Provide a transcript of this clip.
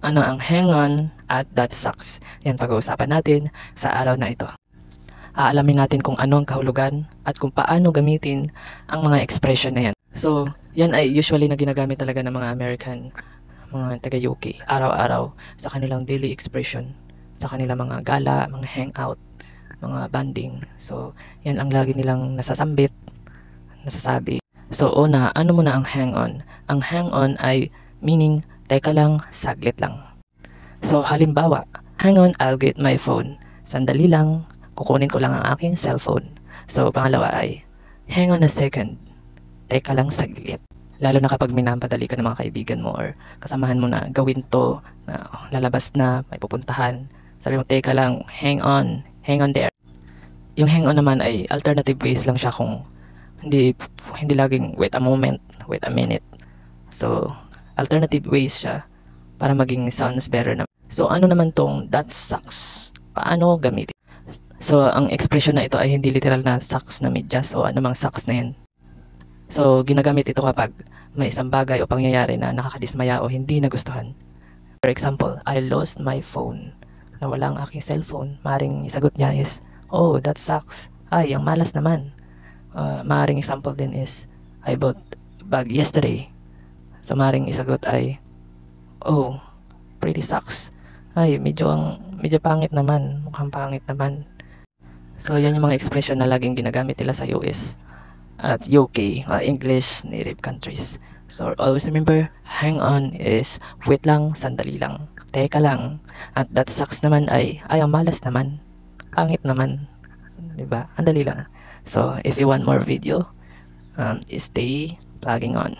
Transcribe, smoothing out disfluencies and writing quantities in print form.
ano ang hang on at that sucks. Yan pag-uusapan natin sa araw na ito. Aalamin natin kung ano ang kahulugan at kung paano gamitin ang mga expression na yan. So, yan ay usually na ginagamit talaga ng mga American, mga taga-UK, araw-araw sa kanilang daily expression, sa kanilang mga gala, mga hangout, mga banding. So, yan ang lagi nilang nasasabi. So, una, ano muna ang hang on? Ang hang on ay meaning, teka lang, saglit lang. So, halimbawa, hang on, I'll get my phone. Sandali lang, kukunin ko lang ang aking cellphone. So, pangalawa ay, hang on a second. Teka lang, saglit. Lalo na kapag minamadali ka ng mga kaibigan mo or kasamahan mo na gawin to, na lalabas na, may pupuntahan. Sabi mo, teka lang, hang on there. Yung hang on naman ay alternative ways lang siya kung hindi laging wait a moment, wait a minute. So, alternative ways siya para maging sounds better na. So, ano naman tong that sucks? Paano gamitin? So, ang expression na ito ay hindi literal na sucks na medyas o anumang sucks na yan. So, ginagamit ito kapag may isang bagay o pangyayari na nakakadismaya o hindi nagustuhan. For example, I lost my phone. Nawala ang aking cellphone. Maring isagot niya is, oh, that sucks. Ay, ang malas naman. Maring example din is, I bought bag yesterday. So, maring isagot ay, oh, pretty sucks. Ay, medyo pangit naman. Mukhang pangit naman. So, yan yung mga expression na laging ginagamit nila sa US at UK, English native countries. So, always remember, hang on is wait lang, sandali lang, teka lang. At that sucks naman ay ang malas naman, pangit naman, diba? Andali lang. So, if you want more video, stay plugging on.